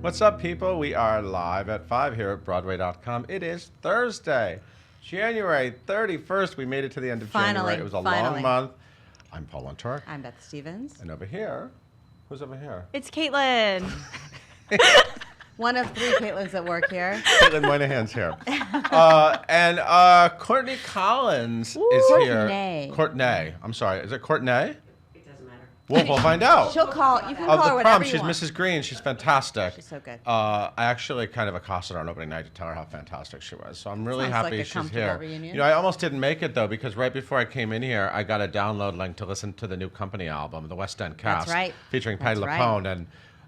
What's up, people? We are live at 5 here at Broadway.com. It is Thursday, January 31st. We made it to the end of January. It was a long month. I'm Paul Wontork. I'm Beth Stevens. And over here, who's over here? It's Caitlin. One of three Caitlins that work here. Caitlin Moynihan's here. And Courtenay Collins is here. Courtney. I'm sorry. Is it Courtney? We'll find out. She'll call. You can Of call the her whatever Prom, you she's want. Mrs. Green. She's fantastic. She's so good. I actually kind of accosted her on opening night to tell her how fantastic she was. So I'm really Sounds happy like a she's comfortable here. reunion. You know, I almost didn't make it though because right before I came in here, I got a download link to listen to the new Company album, the West End Cast, That's right. featuring Patti That's LuPone, right. and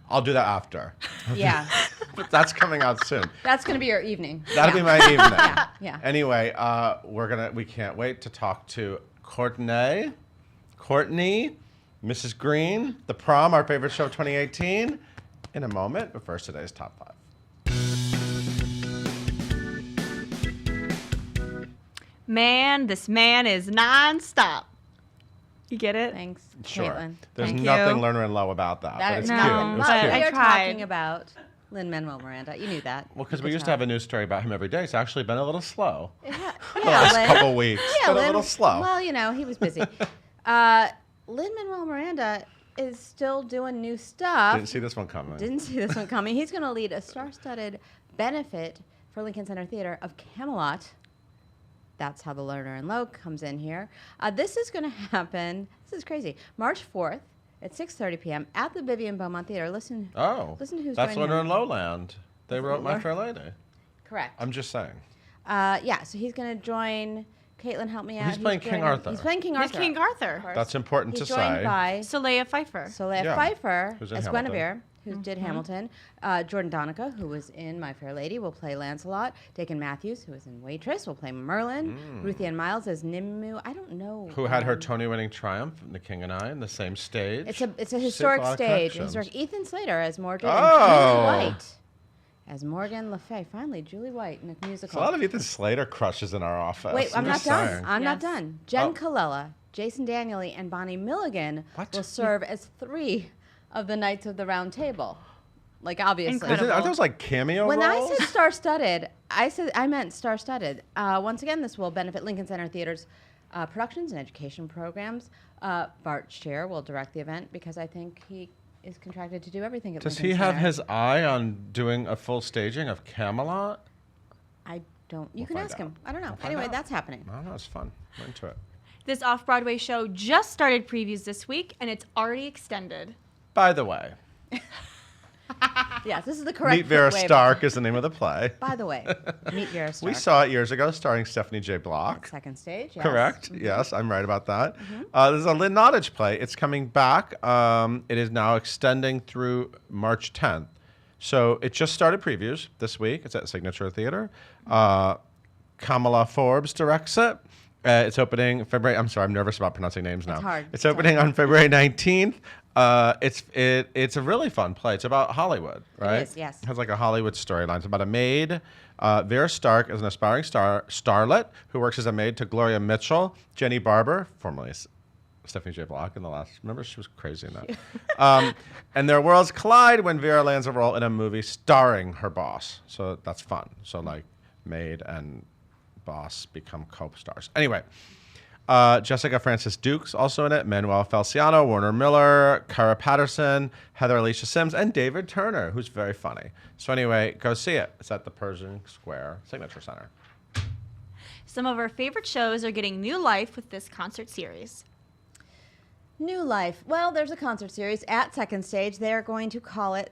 I'll do that after. Yeah. But that's coming out soon. That's going to be your evening. That'll be my evening. Yeah. Anyway, we can't wait to talk to Courtney, Mrs. Green, The Prom, our favorite show of 2018, in a moment. But first, today's top 5. Man, this man is nonstop. You get it? Thanks, Sure. Caitlin. There's Thank nothing you. learner and low about that. That But it's is cute. no, It's but cute. We I are tried. talking about Lin-Manuel Miranda. You knew that. Well, because we Good used to job. have a news story about him every day. It's actually been a little slow. Yeah, The last Lin. couple weeks. Yeah, Been a Lin. little slow. Well, you know, he was busy. Lin-Manuel Miranda is still doing new stuff. Didn't see this one coming. Didn't see this one coming. He's going to lead a star-studded benefit for Lincoln Center Theater of Camelot. That's how the learner and low comes in here. This is going to happen. This is crazy. March 4th at 6:30 p.m. at the Vivian Beaumont Theater. Listen to who's that's joining Learner him. in Lowland. They wrote My Fair Lady. Correct. I'm just saying. Yeah, so he's going to join. Caitlin, help me out. He's playing King Arthur. He's playing King He's Arthur. King Arthur. of course. That's important He's to joined say. by Soleil Pfeiffer. Soleil Yeah, Pfeiffer who's in as Hamilton. Guinevere, who did Hamilton. Jordan Donica, who was in My Fair Lady, will play Lancelot. Dakin Matthews, who was in Waitress, will play Merlin. Ruth Ann Miles as Nimue. I don't know. Who had her Tony-winning triumph in The King and I in the same stage. It's a historic lot of stage. connections. Historic. Ethan Slater as Morgan. Oh. And Julie White as Morgan Le Fay. Finally, Julie White in a There's musical. a lot of Ethan Slater crushes in our office. Wait, I'm not just done. saying. I'm not Yes. done. Jen Oh. Colella, Jason Daniely, and Bonnie Milligan What? will serve as 3 of the Knights of the Round Table. Like, obviously. Incredible. Aren't those like cameo When roles? I said star-studded, I meant star-studded. Once again, this will benefit Lincoln Center Theater's productions and education programs. Bart Scher will direct the event because I think he is contracted to do everything at Does Lincoln he have Center. his eye on doing a full staging of Camelot? I don't. You We'll can find ask out. him. I don't know. We'll find Anyway, out. that's happening. I don't know. It's fun. I'm into it. This off-Broadway show just started previews this week, and it's already extended. By the way, Yes, this is the correct Meet Vera way of- Stark is the name of the play. By the way, Meet Vera Stark. We saw it years ago, starring Stephanie J. Block. Second stage, yes. Correct. Yes, I'm right about that. This is a Lynn Nottage play. It's coming back. It is now extending through March 10th. So it just started previews this week. It's at Signature Theater. Kamala Forbes directs it. It's opening February. I'm sorry, I'm nervous about pronouncing names now. It's hard. It's opening on February 19th. It's a really fun play. It's about Hollywood, right? is, yes. It has like a Hollywood storyline. It's about a maid. Vera Stark is an aspiring starlet who works as a maid to Gloria Mitchell. Jenny Barber, formerly Stephanie J. Block in the last. Remember, she was crazy in that. And their worlds collide when Vera lands a role in a movie starring her boss. So that's fun. So like, maid and boss become co-stars. Anyway. Jessica Francis Duke's also in it. Manuel Feliciano, Warner Miller, Cara Patterson, Heather Alicia Sims, and David Turner, who's very funny. So anyway, go see it. It's at the Pershing Square Signature Center. Some of our favorite shows are getting new life with this concert series. New life. Well, there's a concert series at Second Stage. They're going to call it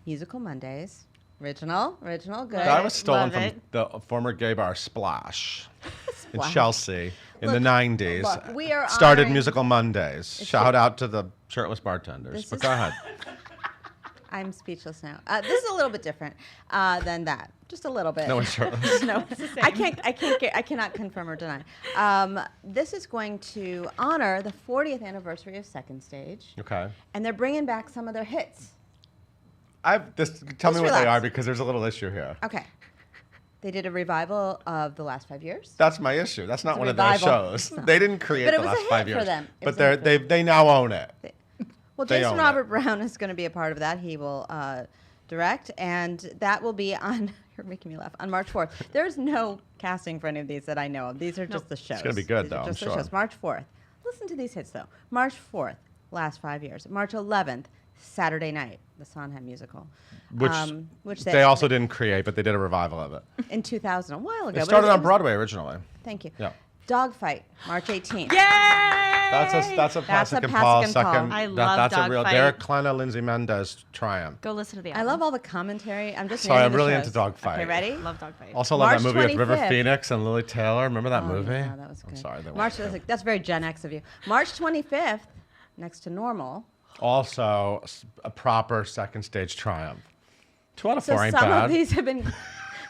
Musical Mondays. Original, good. That was stolen Love from it. the former gay bar Splash in Splash. Chelsea in the Look, 90s. look, we are Started honoring- Musical Mondays. Shout out to the shirtless bartenders. This But is- go ahead. I'm speechless now. This is a little bit different than that. Just a little bit. No one's shirtless. No, I cannot confirm or deny. This is going to honor the 40th anniversary of Second Stage, Okay. and they're bringing back some of their hits. Tell me Just what they relax. are because there's a little issue here. Okay. They did a revival of the last 5 years. That's my issue. That's not It's a one of their revival. shows. It's not. They didn't create But it the was a last hit 5 for years. them. It But was a hit for they now own it. Well, They Jason own Robert it. Brown is going to be a part of that. He will direct, and that will be on. You're making me laugh. On March 4th. There's no casting for any of these that I know of. These are just the shows. It's gonna be good, These though, are I'm just the sure. shows. March 4th. Listen to these hits though. March 4th, last 5 years. March 11th, Saturday Night, the Sondheim musical, Which they also didn't create, but they did a revival of it. in 2000, a while ago. It but started it on was- Broadway originally. Thank you. Yeah. Dogfight, March 18th. Yay! That's a Pasek and Paul Pasek and second. Paul. I love That's a real Dogfight. Derek Klena, Lindsay Mendez triumph. Go listen to the I album. love all the commentary. I'm just Sorry, naming I'm the really shows. into Dogfight. Okay, ready? Love Dogfight. Also love March that movie with River 25th. Phoenix and Lily Taylor. Remember that movie? Yeah, that was good. I'm sorry. They March, weren't. that's very Gen X of you. March 25th, next to normal. Also a proper second stage triumph. 2 out of 4 So ain't some bad. of these have been,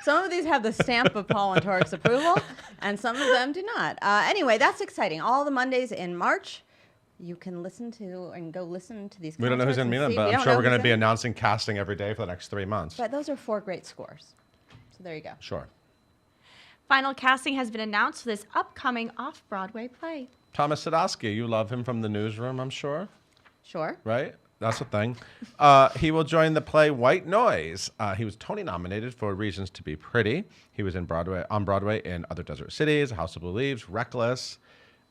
some of these have the stamp of Paul and Torik's approval, and some of them do not. Anyway, that's exciting. All the Mondays in March, you can listen to and go listen to these. We don't know who's concerts in and Milan, see. but We I'm don't sure know we're going to who's be in. announcing casting every day for the next 3 months. But those are 4 great scores. So there you go. Sure. Final casting has been announced for this upcoming off-Broadway play. Thomas Sadoski, you love him from the newsroom, I'm sure, Sure. right? That's a thing. He will join the play White Noise. He was Tony nominated for Reasons to Be Pretty. He was on Broadway in Other Desert Cities, House of Blue Leaves, Reckless,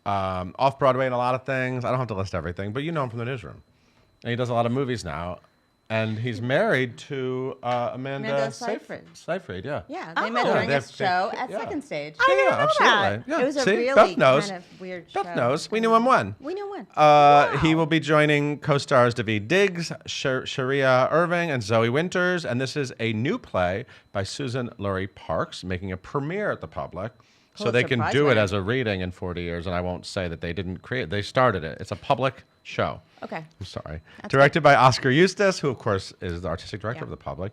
off Broadway in a lot of things. I don't have to list everything, but you know him from the newsroom. And he does a lot of movies now. And he's married to Amanda Amanda Seyfried. Seyfried, yeah. Yeah, they Oh. met Yeah, during they a have- show they- at yeah. Second Stage. Yeah, didn't know absolutely. that. Yeah. It was a See? really Beth knows. kind of weird Beth show. knows. We knew him when. We knew when. He will be joining co-stars Daveed Diggs, Sharia Irving, and Zoe Winters. And this is a new play by Susan Laurie Parks, making a premiere at the public. So they Pulitzer can Prize do it winner. as a reading in 40 years. And I won't say that they didn't create it. They started it. It's a public show. Okay. I'm sorry. Directed by Oscar Eustace, who, of course, is the artistic director Yeah. of the public.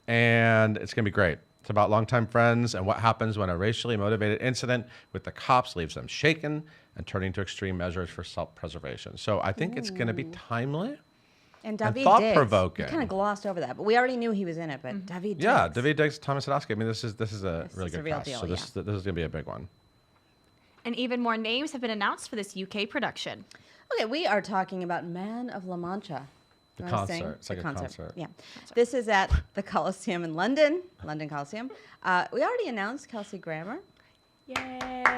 And it's going to be great. It's about longtime friends and what happens when a racially motivated incident with the cops leaves them shaken and turning to extreme measures for self-preservation. So I think it's going to be timely. And And Daveed thought-provoking. Diggs. We kind of glossed over that, but we already knew he was in it. But Daveed Diggs. Yeah, Daveed Diggs, Thomas Sadoski. I mean, this is a really is a good real cast. deal, So this is going to be a big one. And even more names have been announced for this UK production. Okay, we are talking about Man of La Mancha. The You wanna sing? concert. It's like a concert. Yeah. This is at the Coliseum in London, London Coliseum. We already announced Kelsey Grammer. Yay!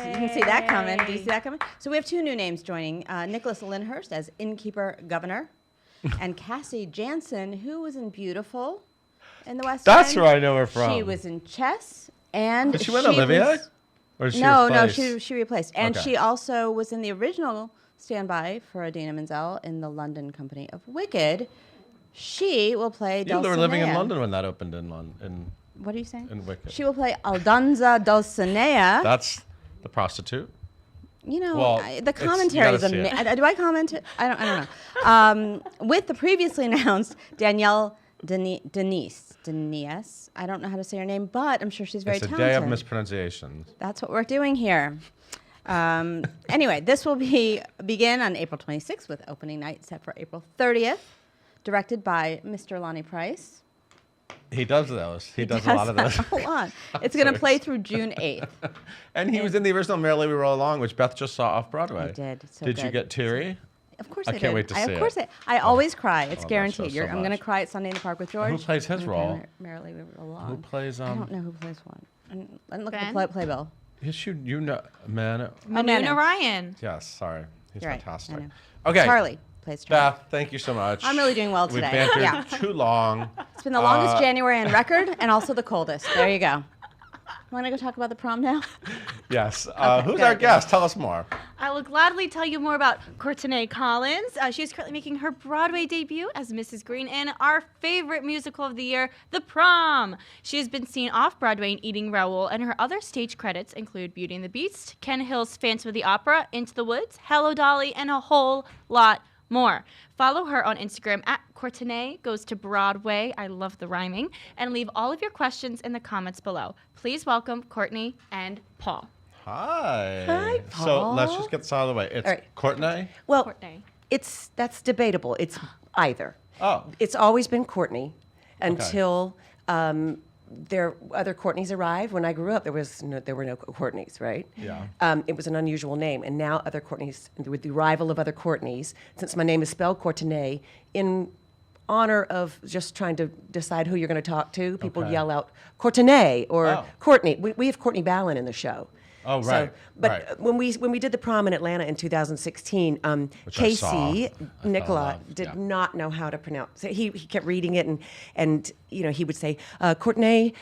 So you can see that coming. Do you see that coming? So we have 2 new names joining. Nicholas Lyndhurst as innkeeper governor, and Cassie Jansen, who was in Beautiful in the West That's End. where I know her from. She was in Chess, and Did she win Olivia? was- Or is she no, replaced? she replaced, and Okay. she also was in the original standby for Adina Menzel in the London company of Wicked. She will play. You were living in Dulcinea. London when that opened in London. What are you saying? In Wicked. She will play Aldonza Dulcinea. That's the prostitute. You know, Well, the it's- you commentary is gotta see it. amazing. Do I comment? I don't know. With the previously announced Danielle Denise. I don't know how to say her name, but I'm sure she's very It's a talented. day of mispronunciations. That's what we're doing here. Anyway, this will begin on April 26th with opening night set for April 30th, directed by Mr. Lonnie Price. He does those. He does a lot of those. A lot. It's going to play through June 8th. And he was in the original Merrily We Roll Along, which Beth just saw off Broadway. I did. It's so Did you good. get teary? Of course I I can't did. wait to see Of it. course I always cry. It's love that guaranteed. show so I'm going to much. cry at Sunday in the Park with George. Who plays his I'm gonna role? play Merrily We Roll Along. Who plays I don't know who plays what. I didn't look at Ben? the playbill. Yes, you know, man. Manu Manu. Ryan. Yes, sorry. He's You're right, fantastic. I know. Okay. Charlie plays Charlie. Beth, thank you so much. I'm really doing well We've today. bantered Yeah. too long. It's been the longest January on record and also the coldest. There you go. Want to go talk about the prom now? Yes. Okay, Who's good, our good. guest? Tell us more. I will gladly tell you more about Courtenay Collins. She is currently making her Broadway debut as Mrs. Green in our favorite musical of the year, The Prom. She has been seen off Broadway in Eating Raoul, and her other stage credits include Beauty and the Beast, Ken Hill's Phantom of the Opera, Into the Woods, Hello Dolly, and a whole lot more. Follow her on Instagram at Courtenay Goes to Broadway. I love the rhyming. And leave all of your questions in the comments below. Please welcome Courtney and Paul. Hi. Hi, So let's Paul. just get this out of the way. It's All right. Courtney. Well, Courtney. that's debatable. It's either. Oh. It's always been Courtney until there other Courtneys arrived. When I grew up, there were no Courtneys, right? Yeah. It was an unusual name, and now other Courtneys, with the arrival of other Courtneys, since my name is spelled Courtenay, in honor of just trying to decide who you're going to talk to, people Okay. yell out Courtenay or Oh. Courtney. We have Courtney Ballin in the show. Oh, right, But right. when we did the prom in Atlanta in 2016, Which I saw. Casey I fell Nicola in love, did yeah. not know how to pronounce. So he kept reading it and he would say Courtenay,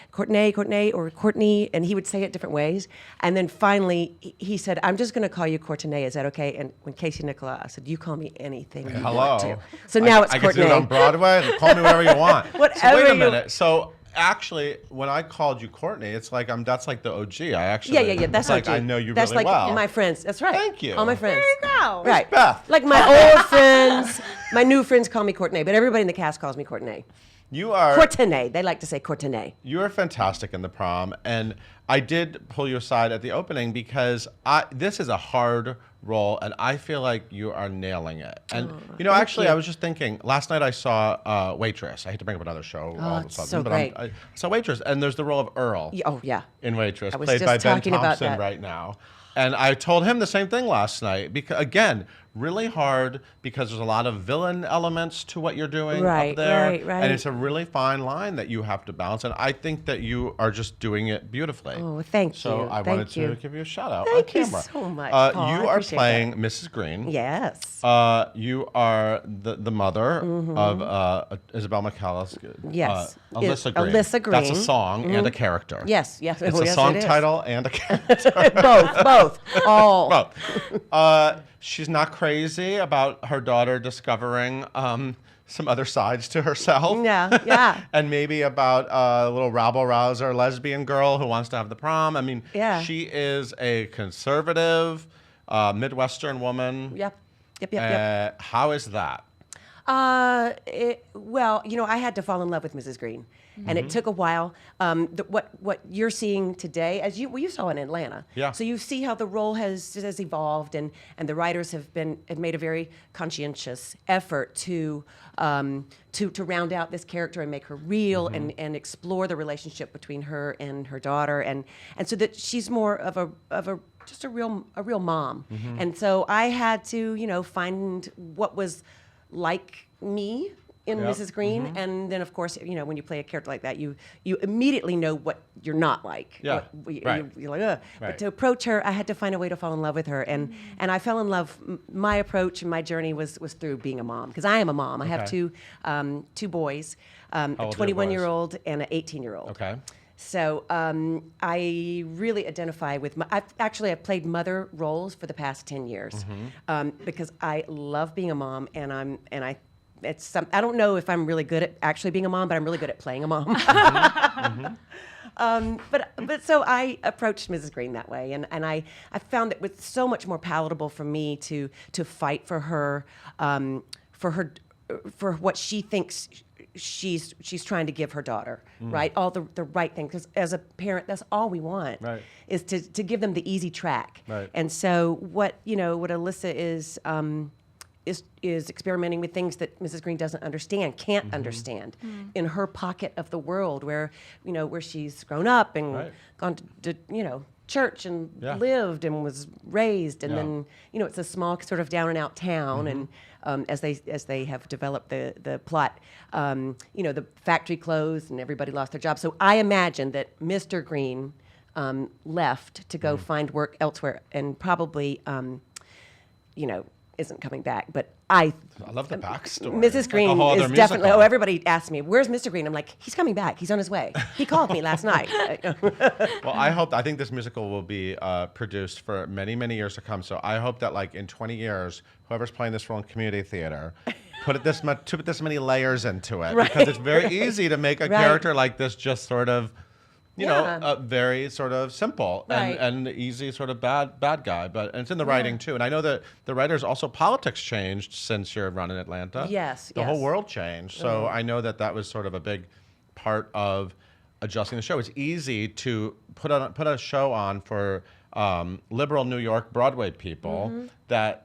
or Courtney, and he would say it different ways. And then finally he said, "I'm just going to call you Courtenay. Is that okay?" And when Casey Nicola, I said, "You call me anything you Hello. want to." So now it's I can do it Courtenay. on Broadway. Call me whatever you want. Whatever So wait a you- minute. So actually, when I called you Courtney, it's like that's like the OG. I actually Yeah. That's it's like OG. I know you That's really like well. my friends. That's right. Thank you. All my friends. There you go. Right. Beth. Like my old friends, my new friends call me Courtenay, but everybody in the cast calls me Courtenay. You are Courtenay. They like to say Courtenay. You are fantastic in the prom, and I did pull you aside at the opening because this is a hard role, and I feel like you are nailing it. And actually, you. I was just thinking last night I saw Waitress. I hate to bring up another show all of a it's sudden, so but great. I saw Waitress, and there's the role of Earl Oh, yeah. in Waitress, I was played just by Ben talking about Thompson that. right now. And I told him the same thing last night because, again, really hard because there's a lot of villain elements to what you're doing Right, up there. right. And it's a really fine line that you have to balance. And I think that you are just doing it beautifully. Oh, thank So you. I Thank wanted to you. give you a shout out Thank on you camera. so much, Paul. I You are appreciate playing Mrs. Green. Yes. You are the mother of Isabel McCallis. Yes. Alyssa Green. Alyssa That's a Green. song and a character. Yes. It's Oh, a yes, song it is. title and a character. both. All. Well, she's not crazy about her daughter discovering some other sides to herself. Yeah. And maybe about a little rabble-rouser lesbian girl who wants to have the prom. I mean, Yeah. she is a conservative Midwestern woman. Yep. How is that? Well, I had to fall in love with Mrs. Green, and it took a while. What you're seeing today, as you saw in Atlanta, Yeah. So you see how the role has evolved, and the writers have made a very conscientious effort to round out this character and make her real, and explore the relationship between her and her daughter, and so that she's more of a just a real mom. And so I had to find what was like me in Yep. Mrs. Green, and then of course when you play a character like that, you immediately know what you're not like. Yeah. Right. You're like, ugh. Right. But to approach her, I had to find a way to fall in love with her, and I fell in love. My approach and my journey was through being a mom, because I am a mom. I have Okay. two boys, a old are your 21-year-old and an 18-year-old. Okay. So I really identify with I've played mother roles for the past 10 years, because I love being a mom, and I don't know if I'm really good at actually being a mom, but I'm really good at playing a mom. But so I approached Mrs. Green that way, and I found it was so much more palatable for me to fight for her, for what she thinks she's trying to give her daughter, right? All the right thing, because as a parent, that's all we want, Right. is to give them the easy track. Right. And so what Alyssa is experimenting with things that Mrs. Green doesn't understand, can't understand, in her pocket of the world where she's grown up and Right. gone to church and Yeah. lived and was raised, and Yeah. then it's a small sort of down and out town, and as they have developed the plot, the factory closed and everybody lost their job. So I imagine that Mr. Green left to go find work elsewhere, and probably isn't coming back. But I love the backstory. Mrs. Like a Green whole other is definitely. musical. Oh, everybody asks me, "Where's Mr. Green?" I'm like, "He's coming back. He's on his way. He called me last night." Well, I think this musical will be produced for many, many years to come. So I hope that, like, in 20 years, whoever's playing this role in community theater, put this many layers into it, Right. because it's very easy to make a Right. character like this just sort of, Yeah. very sort of simple Right. and easy sort of bad guy. But and it's in the writing too. And I know that the writers also politics changed since your run in Atlanta. Yes, the whole yes. world changed. So I know that was sort of a big part of adjusting the show. It's easy to put a show on for liberal New York Broadway people that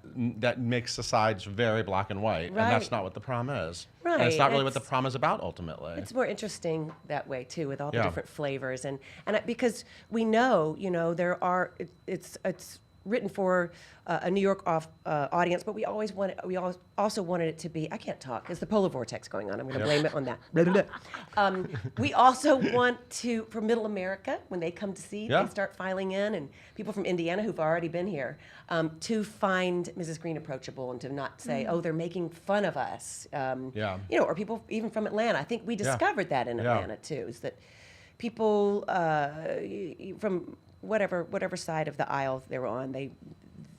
makes the sides very black and white, and that's Right. not what the prom is. Right. And it's not really what the It's- prom is about ultimately. It's more interesting that way too, with all the Yeah. different flavors, and because we know, there are it's written for a New York audience, but we also wanted it to be. I can't talk. It's the polar vortex going on. I'm going to blame it on that. Blah, blah, blah. We also want to for Middle America when they come to see, they start filing in, and people from Indiana who've already been here to find Mrs. Green approachable and to not say, oh, they're making fun of us. Or people even from Atlanta. I think we discovered that in Atlanta too. Is that people from whatever side of the aisle they were on,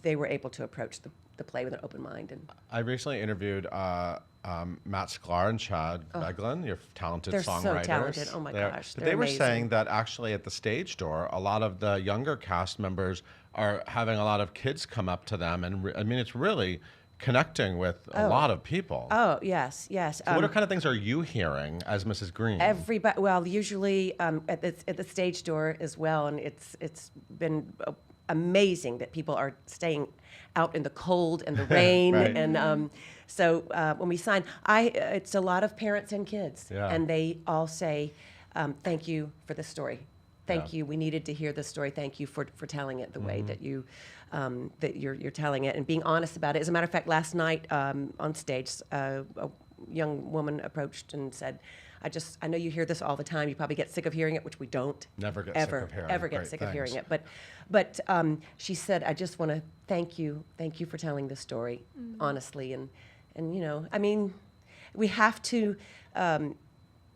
they were able to approach the play with an open mind. And I recently interviewed Matt Sklar and Chad Beglin, your talented they're songwriters. so talented. Oh my gosh, But they're they were amazing. saying that actually at the stage door, a lot of the younger cast members are having a lot of kids come up to them, and I mean, it's really connecting with a lot of people. Oh yes. So what kind of things are you hearing as Mrs. Green? Everybody. Well, usually at the stage door as well, and it's been amazing that people are staying out in the cold and the rain, Right. and so when we sign, it's a lot of parents and kids, Yeah. and they all say, "Thank you for the story. Thank Yeah. you. We needed to hear the story. Thank you for telling it the way that you." That you're telling it and being honest about it. As a matter of fact, last night on stage, a young woman approached and said, I know you hear this all the time. You probably get sick of hearing it," which we don't. Never get ever, sick of hearing ever get great sick of hearing things. it. But she said, "I just want to thank you for telling the story honestly." And I mean, we have to.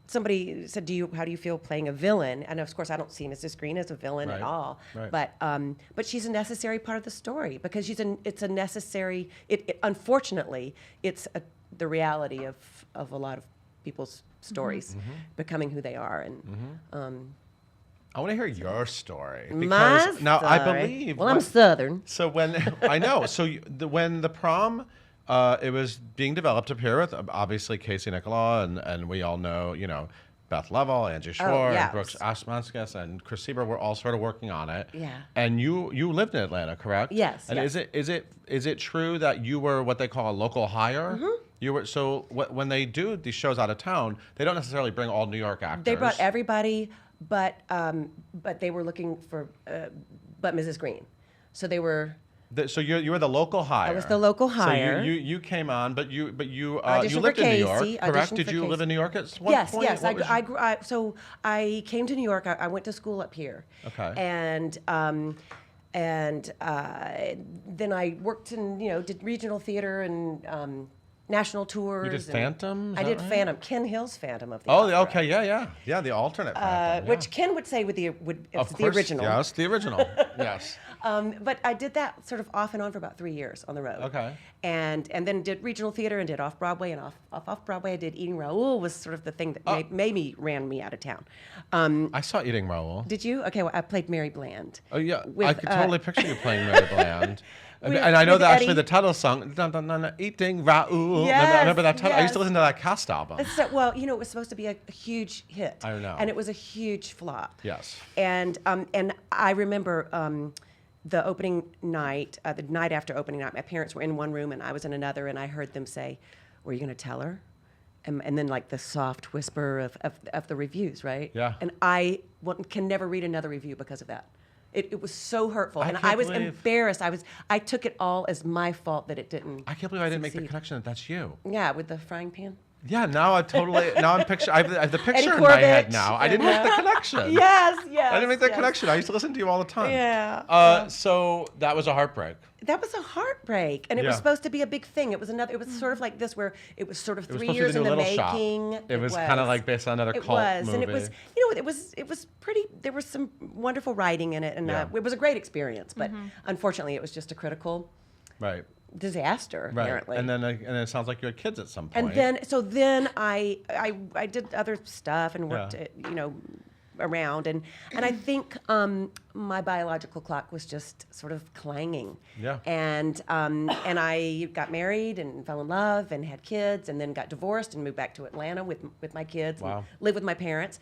Somebody said, how do you feel playing a villain? And of course, I don't see Mrs. Green as a villain at all. Right. But she's a necessary part of the story because it's a necessary. Unfortunately, it's the reality of a lot of people's stories becoming who they are. And I want to hear your story. my Because now I story- believe. Well, I'm Southern. So when I know, so when the prom, it was being developed up here with obviously Casey Nicola and we all know Beth Lovell, Angie Schwarr, yeah. and Brooks Ashmanskas, and Chris Sieber were all sort of working on it. Yeah. And you lived in Atlanta, correct? Yes, And yes. is it true that you were what they call a local hire? You were when they do these shows out of town, they don't necessarily bring all New York actors. They brought everybody, but they were looking for but Mrs. Green, so they were. So you were the local hire. I was the local hire. So you came on, but you Auditioned you lived for in New York, Casey, correct? auditioned Did for you live Casey. in New York at one Yes, point? yes. What was your- So I came to New York. I went to school up here. Okay. And then I worked in did regional theater and national tours. You did and Phantom? Is I that did right? Phantom. Ken Hill's Phantom of the Oh, Opera. okay, yeah, the alternate Phantom, yeah. Which Ken would say it's Of the course, original. Yes, the original. Yes. But I did that sort of off and on for about 3 years on the road. Okay. And then did regional theater and did off Broadway and off Broadway I did Eating Raoul was sort of the thing that ran me out of town. I saw Eating Raoul. Did you? Okay, well I played Mary Bland. Oh yeah, with, I could totally picture you playing Mary Bland. with- And I know with that actually Eddie. the title song, dun, dun, dun, dun, Eating Raoul. Yes, I remember that title. I used to yes. listen to that cast album. So, well, it was supposed to be a huge hit. I know. And it was a huge flop. Yes. And I remember the opening night, the night after opening night, my parents were in one room and I was in another, and I heard them say, "Were you going to tell her?" And then like the soft whisper of the reviews, right? Yeah. And I can never read another review because of that. It was so hurtful, and can't I was believe- embarrassed. I took it all as my fault that it didn't. I can't believe I didn't make the succeed. connection that that's you. Yeah, with the frying pan. Yeah, now I'm picture. I have the picture in my Corbett, head now. I didn't make the connection. Yes, yes. I didn't make that yes. connection. I used to listen to you all the time. Yeah. So that was a heartbreak. That was a heartbreak, and it Yeah. was supposed to be a big thing. It was sort of like this, where it was sort of It was 3 supposed to years be in the the Little Shop. making. It was kind of like based on another It cult was, movie. and it was, it was pretty. There was some wonderful writing in it, and Yeah. it was a great experience. But unfortunately, it was just a critical Right. disaster, Right. apparently. And then it sounds like you had kids at some point. And then I did other stuff and worked, Yeah. around, and I think my biological clock was just sort of clanging. Yeah. And I got married and fell in love and had kids, and then got divorced and moved back to Atlanta with my kids. Wow. And lived with my parents.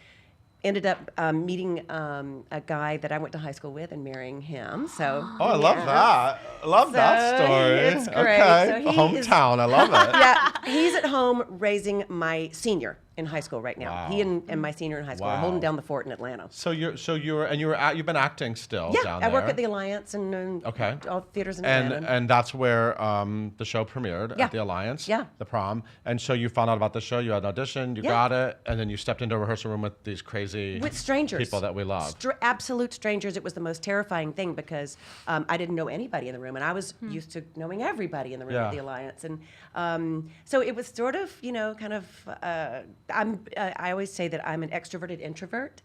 Ended up meeting a guy that I went to high school with and marrying him. So. Oh, I love that. I love that So, story. it's great. Okay. So he is- Hometown. I love it. Yeah, he's at home raising my senior, in high school right now. Wow. He and my senior in high school are Wow. holding down the fort in Atlanta. So you've been acting still Yeah, down I there. work at the Alliance and Okay. all theaters in Atlanta. And that's where the show premiered Yeah. at the Alliance, Yeah. the Prom. And so you found out about the show, you had an audition, you Yeah. got it, and then you stepped into a rehearsal room with these crazy With strangers. people that we love. Absolute strangers. It was the most terrifying thing because I didn't know anybody in the room, and I was used to knowing everybody in the room Yeah. at the Alliance. And so it was sort of, kind of, I always say that I'm an extroverted introvert.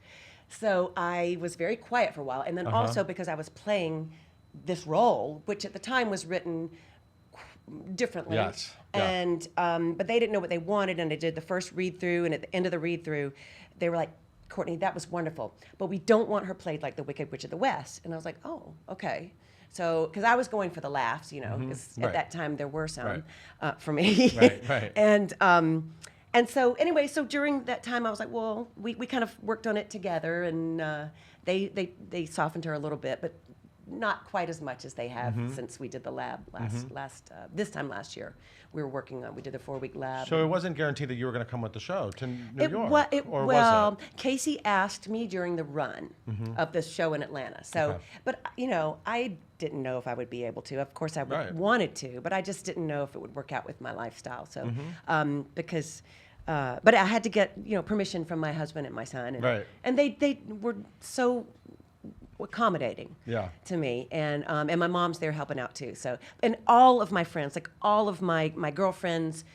So I was very quiet for a while. And then also because I was playing this role, which at the time was written differently. Yes. Yeah. And but they didn't know what they wanted, and they did the first read through, and at the end of the read through, they were like, "Courtney, that was wonderful, but we don't want her played like the Wicked Witch of the West." And I was like, "Oh, okay." So, because I was going for the laughs, because Right. at that time there were some Right. for me. Right. And so anyway, so during that time, I was like, well, we kind of worked on it together, and they softened her a little bit, but not quite as much as they have since we did the lab this time last year. We did the 4-week lab. So it wasn't guaranteed that you were going to come with the show to New York, or well, was it? Casey asked me during the run of the show in Atlanta. So, Okay. but I didn't know if I would be able to. Of course, I Right. wanted to, but I just didn't know if it would work out with my lifestyle. So, because. But I had to get permission from my husband and my son, and, Right. and they were so accommodating Yeah. to me, and my mom's there helping out too. So, and all of my friends, like all of my girlfriends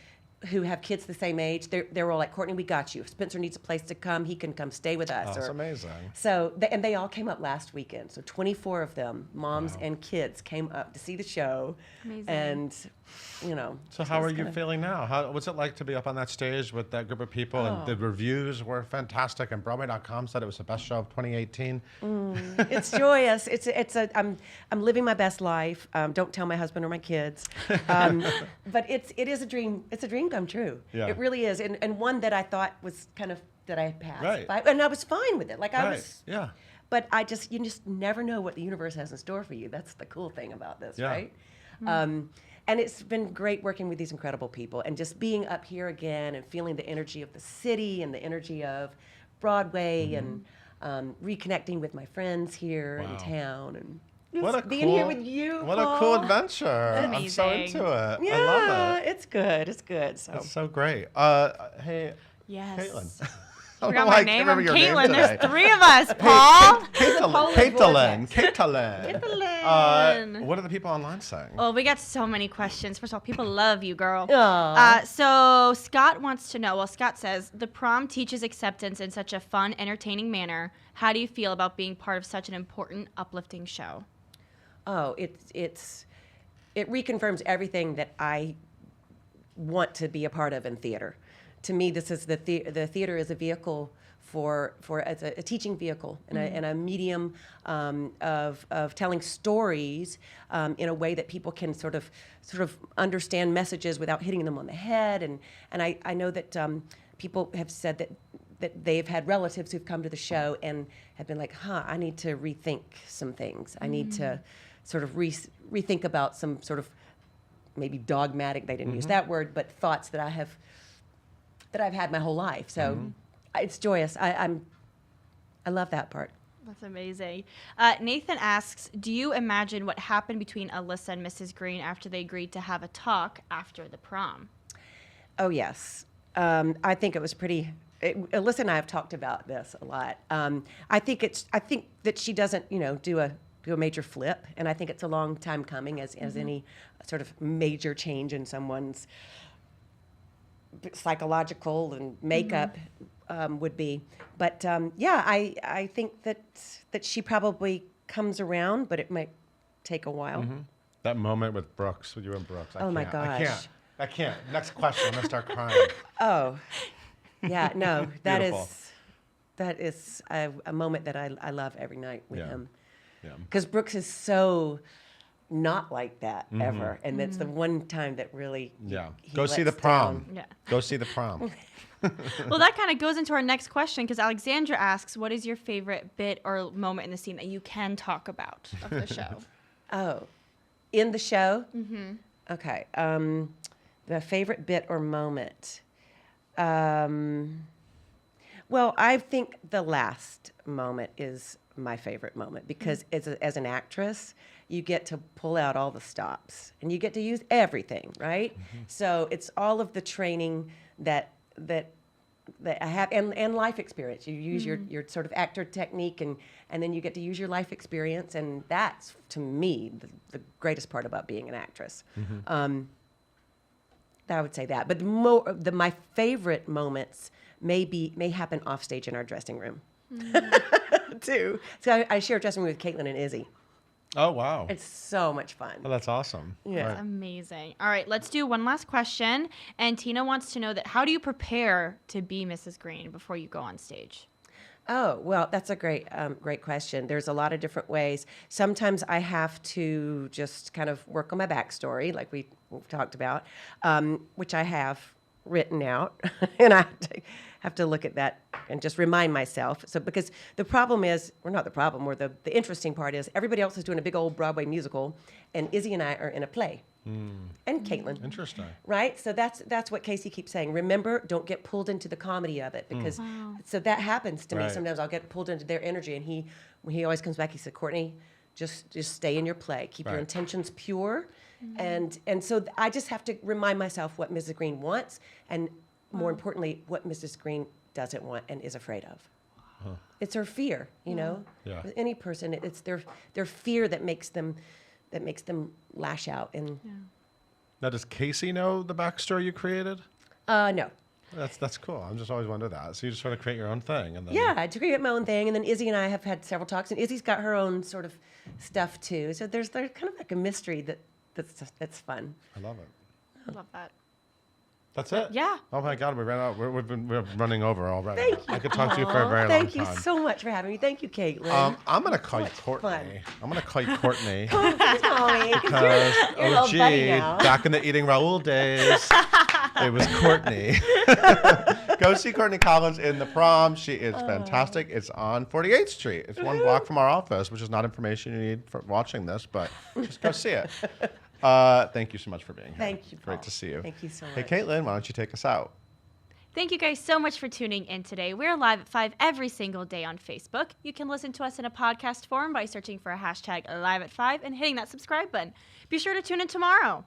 who have kids the same age, they're all like, Courtney, we got you. If Spencer needs a place to come, he can come stay with us. That's amazing. So, and they all came up last weekend. So 24 of them, moms and kids, came up to see the show. Amazing. And, So how are you feeling now? What's it like to be up on that stage with that group of people? And the reviews were fantastic. And Broadway.com said it was the best show of 2018. It's joyous. I'm living my best life. Don't tell my husband or my kids. But it is a dream. It's a dream come true. Yeah. It really is. And one that I thought was kind of, that I had passed. Right. by. And I was fine with it. Like I Right. was. Yeah. But you just never know what the universe has in store for you. That's the cool thing about this, Yeah. right? And it's been great working with these incredible people and just being up here again and feeling the energy of the city and the energy of Broadway and reconnecting with my friends here in Wow. town and What a just being cool, here with you. What a Paul. cool adventure. I'm so Amazing. into it. Yeah, I love it. it's good. It's good. So. It's so great. Hey, Yes. Caitlin. I I forgot don't know why my I name. can't I'm remember your name Caitlin. There's today. 3 of us, Paul. Caitlin. What are the people online saying? Oh, we got so many questions. First of all, people love you, girl. Aw. So Scott wants to know. Well, Scott says the prom teaches acceptance in such a fun, entertaining manner. How do you feel about being part of such an important, uplifting show? Oh, it reconfirms everything that I want to be a part of in theater. To me, this is the theater is a vehicle for as a teaching vehicle and a medium of telling stories in a way that people can sort of understand messages without hitting them on the head. And I know that people have said that they've had relatives who've come to the show and have been like, I need to rethink some things. I need to sort of rethink about some sort of maybe dogmatic, they didn't use that word, but thoughts that I've had my whole life. So it's joyous. I love that part. That's amazing. Nathan asks, do you imagine what happened between Alyssa and Mrs. Green after they agreed to have a talk after the prom? Oh, yes. I think it was pretty. Alyssa and I have talked about this a lot. I think that she doesn't, do a major flip, and I think it's a long time coming, as any sort of major change in someone's psychological and makeup would be. But I think that she probably comes around, but it might take a while. That moment with Brooks, with you and Brooks. Oh, my gosh. I can't. Next question. I'm going to start crying. Oh, yeah, no, Beautiful. that is a moment that I love every night with him. Yeah. Because Brooks is so not like that ever, and it's the one time that really Yeah. he Go see the lets prom. down. Yeah. Go see the prom. Well, that kind of goes into our next question because Alexandra asks, what is your favorite bit or moment in the scene that you can talk about of the show? Oh, in the show? Mm-hmm. Okay. The favorite bit or moment. Well, I think the last moment is my favorite moment because as an actress, you get to pull out all the stops and you get to use everything, right? So it's all of the training that I have and life experience. You use your sort of actor technique and then you get to use your life experience, and that's to me the greatest part about being an actress. I would say that, but my favorite moments may happen off stage in our dressing room too. So I share a dressing room with Caitlin and Izzy. Oh, wow. It's so much fun. Oh, that's awesome. Yeah. Right. Amazing. All right, let's do one last question. And Tina wants to know that how do you prepare to be Mrs. Green before you go on stage? Oh, well, that's a great question. There's a lot of different ways. Sometimes I have to just kind of work on my backstory, like we've talked about, which I have written out, and I have to look at that and just remind myself. So because the problem is, or not the problem, or the interesting part is everybody else is doing a big old Broadway musical, and Izzy and I are in a play. And Caitlin. Interesting. Right? So that's what Casey keeps saying. Remember, don't get pulled into the comedy of it, because so that happens to me Right. sometimes. I'll get pulled into their energy, and when he always comes back, he said, Courtney, just stay in your play. Keep your Right. intentions pure. And so I just have to remind myself what Mrs. Green wants, and more importantly, what Mrs. Green doesn't want and is afraid of. It's her fear, you know. Yeah. With any person, it's their fear that makes them lash out. And Now, does Casey know the backstory you created? no. That's cool. I'm just always wondered that. So you just sort of create your own thing, and then Yeah, I create my own thing, and then Izzy and I have had several talks, and Izzy's got her own sort of stuff too. So there's kind of like a mystery that's fun. I love it. I love that. That's it. Yeah. Oh my God, we ran out. We're running over already. Thank you. I could talk to you for a very long Thank time. you so much for having me. Thank you, Caitlin. I'm gonna call you much Courtney. fun. I'm gonna call you Courtney. Tommy, Because, you're a little buddy gee, now. back in the Eating Raoul days, it was Courtney. Go see Courtney Collins in the Prom. She is fantastic. It's on 48th Street. It's one block from our office, which is not information you need for watching this, but just go see it. Thank you so much for being here. Thank you, Great Paul. to see you. Thank you so Hey, much. Caitlin, why don't you take us out? Thank you guys so much for tuning in today. We're live at 5 every single day on Facebook. You can listen to us in a podcast form by searching for a hashtag live at 5 and hitting that subscribe button. Be sure to tune in tomorrow.